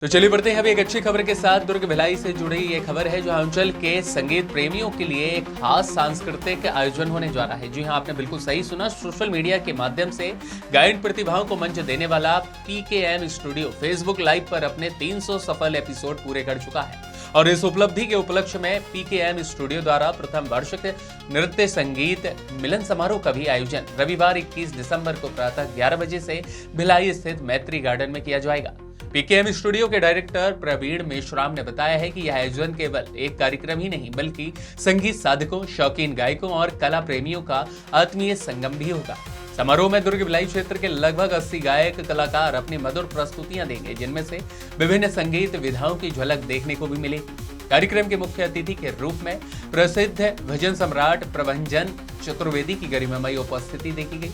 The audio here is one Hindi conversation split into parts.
तो चलिए बढ़ते हैं अभी एक अच्छी खबर के साथ। दुर्ग भिलाई से जुड़ी ये खबर है जो अंचल के संगीत प्रेमियों के लिए एक खास सांस्कृतिक आयोजन होने जा रहा है। जी हां, आपने बिल्कुल सही सुना। सोशल मीडिया के माध्यम से गायन प्रतिभाओं को मंच देने वाला पीकेएम स्टूडियो फेसबुक लाइव पर अपने 300 सफल एपिसोड पूरे कर चुका है और इस उपलब्धि के उपलक्ष्य में पीकेएम स्टूडियो द्वारा प्रथम वार्षिक नृत्य संगीत मिलन समारोह का भी आयोजन रविवार 21 दिसंबर को प्रातः 11 बजे से भिलाई स्थित मैत्री गार्डन में किया जाएगा। पीकेएम स्टूडियो के डायरेक्टर प्रवीण मेश्राम ने बताया है कि यह आयोजन केवल एक कार्यक्रम ही नहीं बल्कि संगीत साधकों, शौकीन गायकों और कला प्रेमियों का आत्मीय संगम भी होगा। समारोह में दुर्ग भिलाई क्षेत्र के लगभग 80 गायक कलाकार अपनी मधुर प्रस्तुतियां देंगे, जिनमें से विभिन्न संगीत विधाओं की झलक देखने को भी मिलेगी। कार्यक्रम के मुख्य अतिथि के रूप में प्रसिद्ध भजन सम्राट प्रभंजन चतुर्वेदी की गरिमामयी उपस्थिति देखी गई,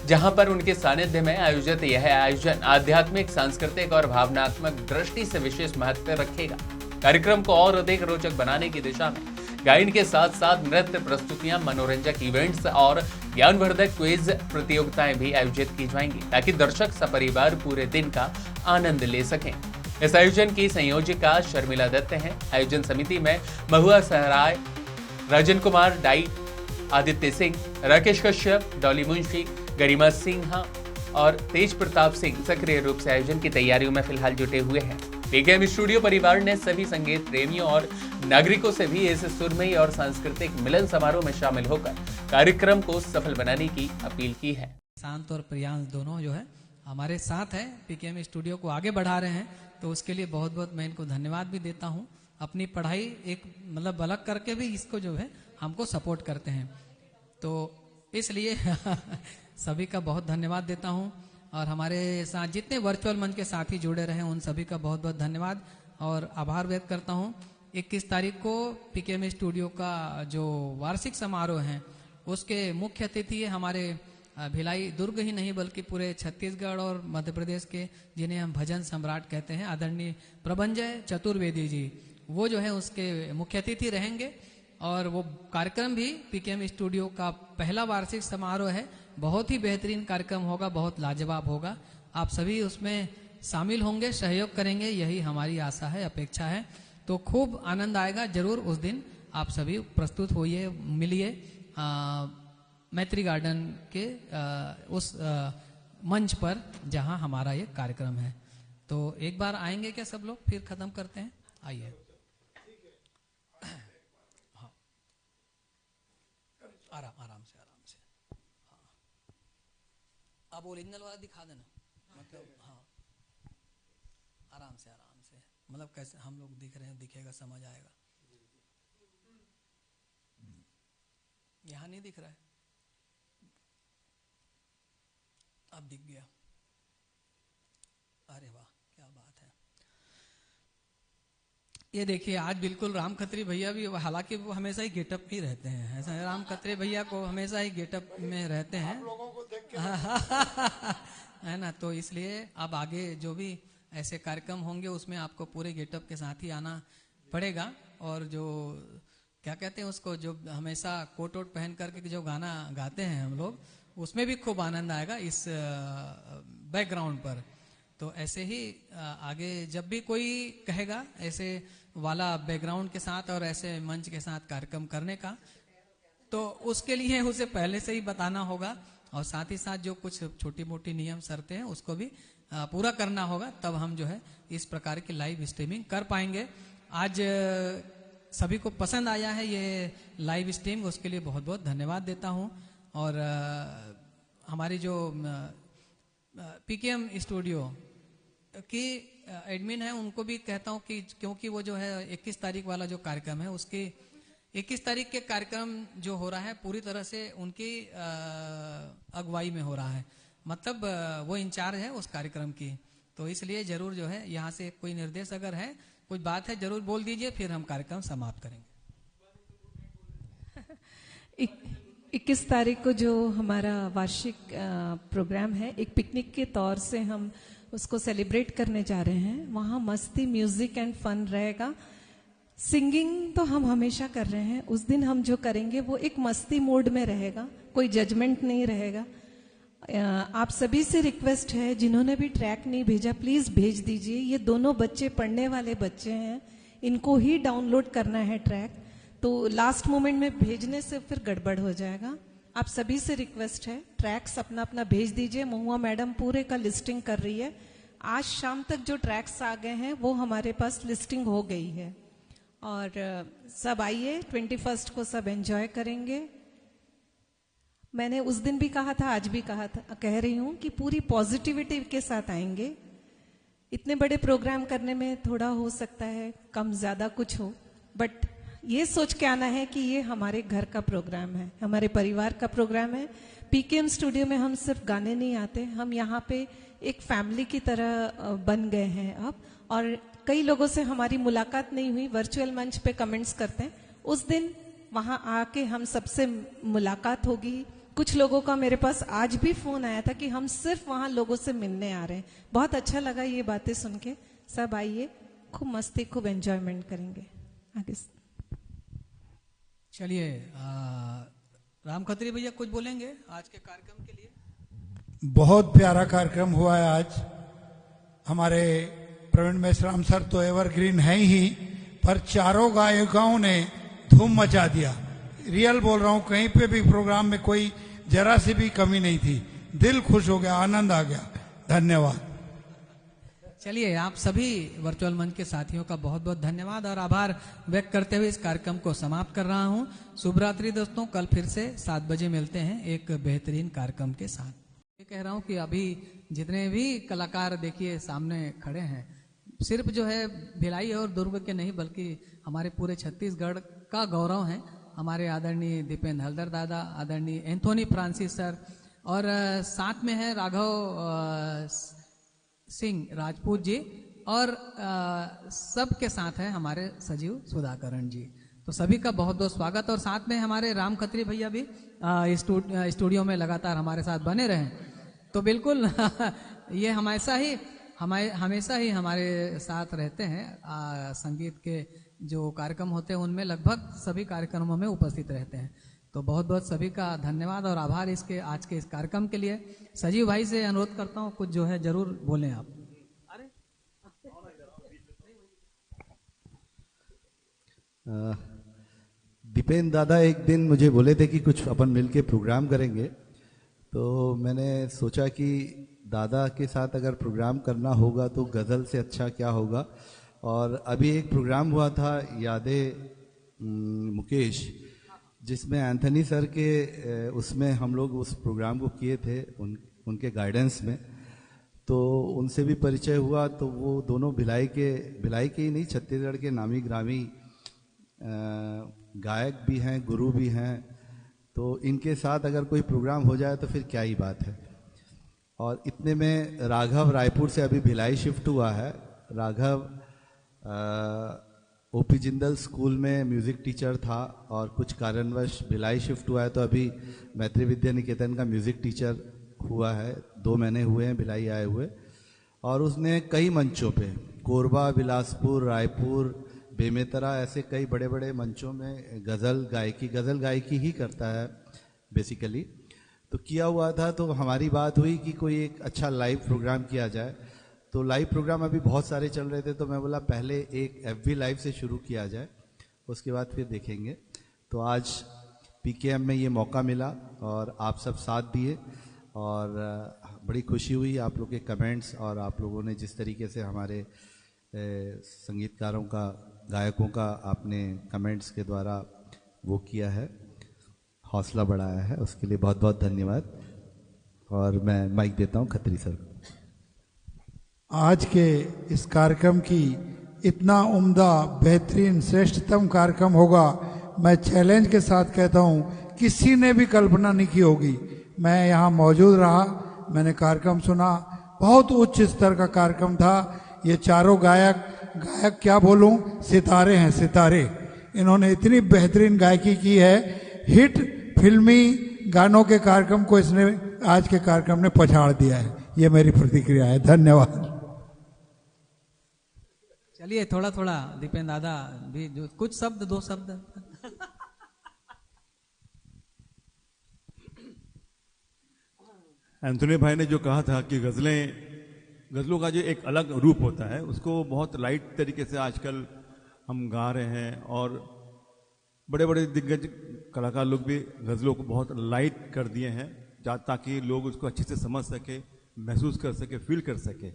जहां पर उनके सानिध्य में आयोजित यह आयोजन आध्यात्मिक, सांस्कृतिक और भावनात्मक दृष्टि से विशेष महत्व रखेगा। कार्यक्रम को और अधिक रोचक बनाने की दिशा में गायन के साथ साथ नृत्य प्रस्तुतियां, मनोरंजक इवेंट्स और ज्ञानवर्धक क्विज प्रतियोगिताएं भी आयोजित की जाएंगी, ताकि दर्शक सपरिवार पूरे दिन का आनंद ले सकें। इस आयोजन की संयोजिका शर्मिला दत्त हैं। आयोजन समिति में महुआ सहराय, राजन कुमार डाई, आदित्य सिंह, राकेश कश्यप, डॉली मुंशी, गरिमा सिन्हा और तेज प्रताप सिंह सक्रिय रूप से आयोजन की तैयारियों में फिलहाल जुटे हुए हैं। पीकेएम स्टूडियो परिवार ने सभी संगीत प्रेमियों और नागरिकों से भी इस सुरमई और सांस्कृतिक मिलन समारोह में शामिल होकर कार्यक्रम को सफल बनाने की अपील की है। शांत और प्रियांश दोनों जो है हमारे साथ है, पीकेएम स्टूडियो को आगे बढ़ा रहे हैं, तो उसके लिए बहुत बहुत मैं इनको धन्यवाद भी देता हूँ। अपनी पढ़ाई एक मतलब अलग करके भी इसको जो है हमको सपोर्ट करते हैं, तो इसलिए सभी का बहुत धन्यवाद देता हूं। और हमारे साथ जितने वर्चुअल मंच के साथी जुड़े रहे उन सभी का बहुत बहुत धन्यवाद और आभार व्यक्त करता हूं। 21 तारीख को पीकेएम स्टूडियो का जो वार्षिक समारोह है उसके मुख्य अतिथि हमारे भिलाई दुर्ग ही नहीं बल्कि पूरे छत्तीसगढ़ और मध्य प्रदेश के, जिन्हें हम भजन सम्राट कहते हैं, आदरणीय प्रभंजन चतुर्वेदी जी, वो जो है उसके मुख्य अतिथि रहेंगे। और वो कार्यक्रम भी पीकेएम स्टूडियो का पहला वार्षिक समारोह है, बहुत ही बेहतरीन कार्यक्रम होगा, बहुत लाजवाब होगा। आप सभी उसमें शामिल होंगे, सहयोग करेंगे, यही हमारी आशा है, अपेक्षा है। तो खूब आनंद आएगा जरूर। उस दिन आप सभी प्रस्तुत होइए, मिलिए मैत्री गार्डन के उस मंच पर जहां हमारा ये कार्यक्रम है। तो एक बार आएंगे क्या सब लोग, फिर खत्म करते हैं। आइए, आराम से हाँ। अब ओरिजिनल वाला दिखा देना, मतलब हाँ, आराम से मतलब कैसे हम लोग दिख रहे हैं, दिखेगा, समझ आएगा। यहाँ नहीं दिख रहा है, अब दिख गया। अरे वाह, क्या बात है। ये देखिए, आज बिल्कुल राम खत्री भैया भी, हालांकि वो हमेशा ही गेटअप में ही रहते हैं, ऐसा है, राम खत्री भैया को हमेशा ही गेटअप में रहते हैं, हम लोगों को देख के है ना। तो इसलिए अब आगे जो भी ऐसे कार्यक्रम होंगे उसमें आपको पूरे गेटअप के साथ ही आना पड़ेगा। और जो क्या कहते हैं उसको, जो हमेशा कोट वोट पहन करके जो गाना गाते हैं हम लोग, उसमें भी खूब आनंद आएगा इस बैकग्राउंड पर। तो ऐसे ही आगे जब भी कोई कहेगा ऐसे वाला बैकग्राउंड के साथ और ऐसे मंच के साथ कार्यक्रम करने का, तो उसके लिए उसे पहले से ही बताना होगा और साथ ही साथ जो कुछ छोटी मोटी नियम शर्तें हैं उसको भी पूरा करना होगा, तब हम जो है इस प्रकार की लाइव स्ट्रीमिंग कर पाएंगे। आज सभी को पसंद आया है ये लाइव स्ट्रीम, उसके लिए बहुत बहुत धन्यवाद देता हूँ। और हमारी जो पीकेएम स्टूडियो की एडमिन है उनको भी कहता हूँ कि क्योंकि वो जो है 21 तारीख वाला जो कार्यक्रम है, उसकी 21 तारीख के कार्यक्रम जो हो रहा है पूरी तरह से उनकी अगुवाई में हो रहा है, मतलब वो इंचार्ज है उस कार्यक्रम की। तो इसलिए जरूर जो है यहाँ से कोई निर्देश अगर है, कुछ बात है, जरूर बोल दीजिए, फिर हम कार्यक्रम समाप्त करेंगे। 21 तारीख को जो हमारा वार्षिक प्रोग्राम है, एक पिकनिक के तौर से हम उसको सेलिब्रेट करने जा रहे हैं। वहाँ मस्ती, म्यूजिक एंड फन रहेगा। सिंगिंग तो हम हमेशा कर रहे हैं, उस दिन हम जो करेंगे वो एक मस्ती मोड में रहेगा, कोई जजमेंट नहीं रहेगा। आप सभी से रिक्वेस्ट है, जिन्होंने भी ट्रैक नहीं भेजा प्लीज भेज दीजिए। ये दोनों बच्चे पढ़ने वाले बच्चे हैं, इनको ही डाउनलोड करना है ट्रैक, तो लास्ट मोमेंट में भेजने से फिर गड़बड़ हो जाएगा। आप सभी से रिक्वेस्ट है, ट्रैक्स अपना अपना भेज दीजिए। महुआ मैडम पूरे का लिस्टिंग कर रही है। आज शाम तक जो ट्रैक्स आ गए हैं वो हमारे पास लिस्टिंग हो गई है। और सब आइए, 21 को सब एंजॉय करेंगे। मैंने उस दिन भी कहा था, आज भी कह रही हूं कि पूरी पॉजिटिविटी के साथ आएंगे। इतने बड़े प्रोग्राम करने में थोड़ा हो सकता है कम ज्यादा कुछ हो, बट ये सोच के आना है कि ये हमारे घर का प्रोग्राम है, हमारे परिवार का प्रोग्राम है। पीकेएम स्टूडियो में हम सिर्फ गाने नहीं आते, हम यहाँ पे एक फैमिली की तरह बन गए हैं अब। और कई लोगों से हमारी मुलाकात नहीं हुई, वर्चुअल मंच पे कमेंट्स करते हैं। उस दिन वहां आके हम सबसे मुलाकात होगी। कुछ लोगों का मेरे पास आज भी फोन आया था कि हम सिर्फ वहां लोगों से मिलने आ रहे हैं। बहुत अच्छा लगा ये बातें सुन के। सब आइए, खूब मस्ती, खूब एंजॉयमेंट करेंगे। आगे चलिए, राम खत्री भैया कुछ बोलेंगे आज के कार्यक्रम के लिए? बहुत प्यारा कार्यक्रम हुआ है आज। हमारे प्रवीण मेश्राम सर तो एवरग्रीन है ही, पर चारों गायिकाओं ने धूम मचा दिया। रियल बोल रहा हूं, कहीं पे भी प्रोग्राम में कोई जरा सी भी कमी नहीं थी। दिल खुश हो गया, आनंद आ गया। धन्यवाद। चलिए, आप सभी वर्चुअल मंच के साथियों का बहुत बहुत धन्यवाद और आभार व्यक्त करते हुए इस कार्यक्रम को समाप्त कर रहा हूं। शुभ रात्रि दोस्तों, कल फिर से 7 बजे मिलते हैं एक बेहतरीन कार्यक्रम के साथ। ये कह रहा हूं कि अभी जितने भी कलाकार देखिए सामने खड़े हैं, सिर्फ जो है भिलाई और दुर्ग के नहीं बल्कि हमारे पूरे छत्तीसगढ़ का गौरव है। हमारे आदरणीय दीपेंद्र हलदर दादा, आदरणीय एंथोनी फ्रांसिस सर, और साथ में है राघव सिंह राजपूत जी, और सबके साथ है हमारे सजीव सुधाकरण जी। तो सभी का बहुत बहुत स्वागत। और साथ में हमारे राम खत्री भैया भी स्टूडियो में लगातार हमारे साथ बने रहें। तो बिल्कुल ये हमेशा ही हमारे साथ रहते हैं। संगीत के जो कार्यक्रम होते हैं उनमें लगभग सभी कार्यक्रमों में उपस्थित रहते हैं। तो बहुत बहुत सभी का धन्यवाद और आभार इसके आज के इस कार्यक्रम के लिए। सजीव भाई से अनुरोध करता हूँ, कुछ जो है जरूर बोलें आप। दीपेंद्र दादा एक दिन मुझे बोले थे कि कुछ अपन मिलके प्रोग्राम करेंगे, तो मैंने सोचा कि दादा के साथ अगर प्रोग्राम करना होगा तो गज़ल से अच्छा क्या होगा। और अभी एक प्रोग्राम हुआ था यादे मुकेश, जिसमें एंथनी सर के उसमें हम लोग उस प्रोग्राम को किए थे उनके गाइडेंस में, तो उनसे भी परिचय हुआ। तो वो दोनों भिलाई के ही नहीं, छत्तीसगढ़ के नामी ग्रामी गायक भी हैं, गुरु भी हैं। तो इनके साथ अगर कोई प्रोग्राम हो जाए तो फिर क्या ही बात है। और इतने में राघव रायपुर से अभी भिलाई शिफ्ट हुआ है। राघव ओपी जिंदल स्कूल में म्यूज़िक टीचर था और कुछ कारणवश भिलाई शिफ्ट हुआ है, तो अभी मैत्री विद्या निकेतन का म्यूज़िक टीचर हुआ है। 2 महीने हुए हैं भिलाई आए हुए। और उसने कई मंचों पे, कोरबा, बिलासपुर, रायपुर, बेमेतरा, ऐसे कई बड़े बड़े मंचों में गज़ल गायकी ही करता है बेसिकली। तो किया हुआ था। तो हमारी बात हुई कि कोई एक अच्छा लाइव प्रोग्राम किया जाए। तो लाइव प्रोग्राम अभी बहुत सारे चल रहे थे, तो मैं बोला पहले एक FB लाइव से शुरू किया जाए, उसके बाद फिर देखेंगे। तो आज PKM में ये मौका मिला और आप सब साथ दिए और बड़ी खुशी हुई। आप लोग के कमेंट्स और आप लोगों ने जिस तरीके से हमारे संगीतकारों का, गायकों का आपने कमेंट्स के द्वारा वो किया है, हौसला बढ़ाया है, उसके लिए बहुत बहुत धन्यवाद। और मैं माइक देता हूँ खत्री सर को। आज के इस कार्यक्रम की इतना उम्दा, बेहतरीन, श्रेष्ठतम कार्यक्रम होगा, मैं चैलेंज के साथ कहता हूँ किसी ने भी कल्पना नहीं की होगी। मैं यहाँ मौजूद रहा, मैंने कार्यक्रम सुना, बहुत उच्च स्तर का कार्यक्रम था। ये चारों गायक क्या बोलूं, सितारे हैं, सितारे। इन्होंने इतनी बेहतरीन गायकी की है। हिट फिल्मी गानों के कार्यक्रम को इसने आज के कार्यक्रम ने पछाड़ दिया है। ये मेरी प्रतिक्रिया है। धन्यवाद। चलिए, थोड़ा थोड़ा दीपेंद्र दादा भी जो कुछ शब्द, 2 शब्द। एंथोनी भाई ने जो कहा था कि गज़लों का जो एक अलग रूप होता है उसको बहुत लाइट तरीके से आजकल हम गा रहे हैं, और बड़े बड़े दिग्गज कलाकार लोग भी गज़लों को बहुत लाइट कर दिए हैं ताकि लोग उसको अच्छे से समझ सके, महसूस कर सके, फील कर सके।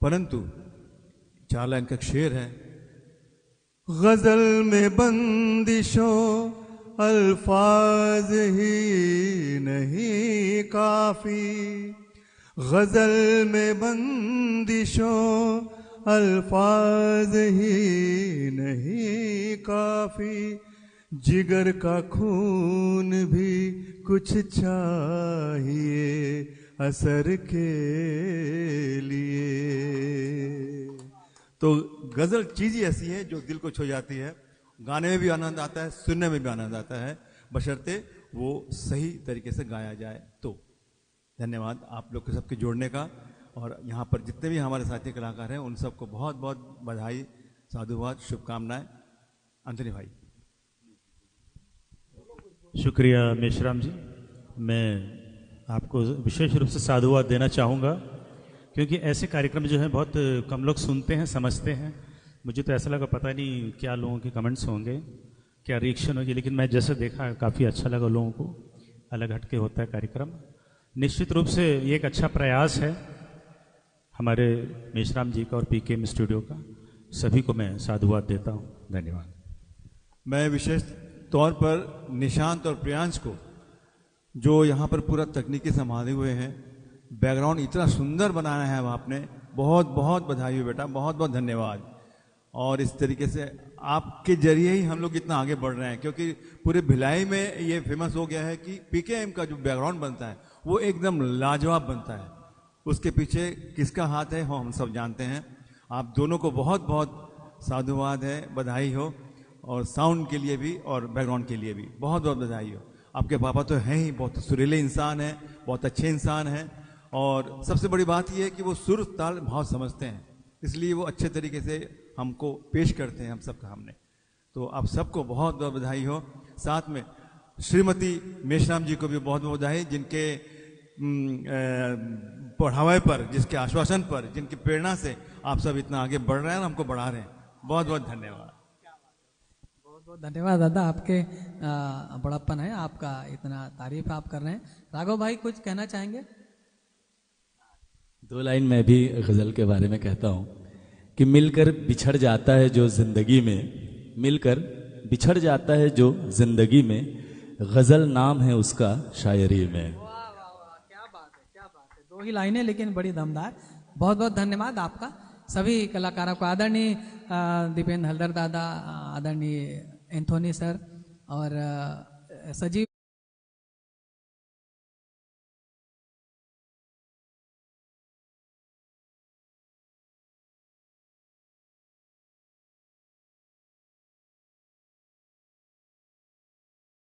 परंतु 4 लाइन का शेर है, गज़ल में बंदिशों अल्फाज ही नहीं काफी, गज़ल में बंदिशों अल्फाज ही नहीं काफी, जिगर का खून भी कुछ चाहिए असर के लिए। तो गज़ल चीज़ ही ऐसी है जो दिल को छू जाती है, गाने में भी आनंद आता है, सुनने में भी आनंद आता है, बशर्ते वो सही तरीके से गाया जाए। तो धन्यवाद आप लोग के सबके जोड़ने का, और यहाँ पर जितने भी हमारे साथी कलाकार हैं उन सबको बहुत बहुत बधाई, साधुवाद, शुभकामनाएं। एंथोनी भाई। शुक्रिया मेश्राम जी। मैं आपको विशेष रूप से साधुवाद देना चाहूँगा, क्योंकि ऐसे कार्यक्रम जो हैं बहुत कम लोग सुनते हैं, समझते हैं। मुझे तो ऐसा लगा पता नहीं क्या लोगों के कमेंट्स होंगे, क्या रिएक्शन होगी, लेकिन मैं जैसे देखा काफ़ी अच्छा लगा लोगों को, अलग हटके होता है कार्यक्रम। निश्चित रूप से ये एक अच्छा प्रयास है हमारे मेश्राम जी का और पीकेएम स्टूडियो का। सभी को मैं साधुवाद देता हूँ। धन्यवाद। मैं विशेष तौर पर निशांत और प्रियांश को, जो यहाँ पर पूरा तकनीकी संभाले हुए हैं, बैकग्राउंड इतना सुंदर बनाया है आपने, बहुत बहुत बधाई हो बेटा, बहुत बहुत धन्यवाद। और इस तरीके से आपके जरिए ही हम लोग इतना आगे बढ़ रहे हैं, क्योंकि पूरे भिलाई में ये फेमस हो गया है कि पीकेएम का जो बैकग्राउंड बनता है वो एकदम लाजवाब बनता है। उसके पीछे किसका हाथ है वो हम सब जानते हैं। आप दोनों को बहुत बहुत साधुवाद है, बधाई हो, और साउंड के लिए भी और बैकग्राउंड के लिए भी बहुत बहुत बधाई हो। आपके पापा तो हैं ही, बहुत सुरीले इंसान हैं, बहुत अच्छे इंसान हैं, और सबसे बड़ी बात यह है कि वो सुर ताल भाव समझते हैं, इसलिए वो अच्छे तरीके से हमको पेश करते हैं हम सबका हमने। तो आप सबको बहुत बहुत बधाई हो। साथ में श्रीमती मेश्राम जी को भी बहुत बहुत बधाई, जिनके बढ़ावे पर, जिसके आश्वासन पर, जिनकी प्रेरणा से आप सब इतना आगे बढ़ रहे हैं और हमको बढ़ा रहे हैं। बहुत बहुत धन्यवाद। बहुत बहुत धन्यवाद दादा, आपके बड़प्पन है, आपका इतना तारीफ आप कर रहे हैं। राघव भाई कुछ कहना चाहेंगे? 2 लाइन मैं भी गज़ल के बारे में कहता हूँ कि मिलकर बिछड़ जाता है जो जिंदगी में, मिलकर बिछड़ जाता है जो जिंदगी में, गज़ल नाम है उसका शायरी में। वाह वाह वाह, क्या बात है, क्या बात है। 2 ही लाइनें लेकिन बड़ी दमदार। बहुत बहुत धन्यवाद आपका, सभी कलाकारों को। आदरणीय दीपेंद्र हलदर दादा, आदरणीय एंथोनी सर और सजीव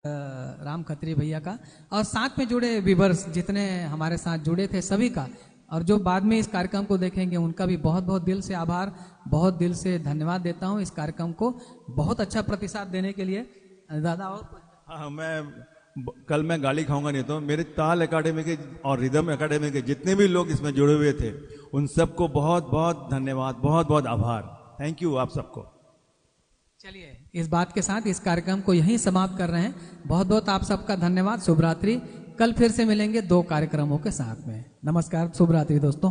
राम खत्री भैया का, और साथ में जुड़े व्यूअर्स जितने हमारे साथ जुड़े थे सभी का, और जो बाद में इस कार्यक्रम को देखेंगे उनका भी बहुत बहुत दिल से आभार, बहुत दिल से धन्यवाद देता हूं इस कार्यक्रम को बहुत अच्छा प्रतिसाद देने के लिए। दादा और हाँ, कल मैं गाली खाऊंगा नहीं तो मेरे ताल एकेडमी के और रिदम एकेडमी के जितने भी लोग इसमें जुड़े हुए थे उन सबको बहुत बहुत धन्यवाद, बहुत बहुत आभार। थैंक यू आप सबको। चलिए इस बात के साथ इस कार्यक्रम को यहीं समाप्त कर रहे हैं। बहुत बहुत आप सबका धन्यवाद। शुभ रात्रि। कल फिर से मिलेंगे 2 कार्यक्रमों के साथ में। नमस्कार, शुभ रात्रि दोस्तों।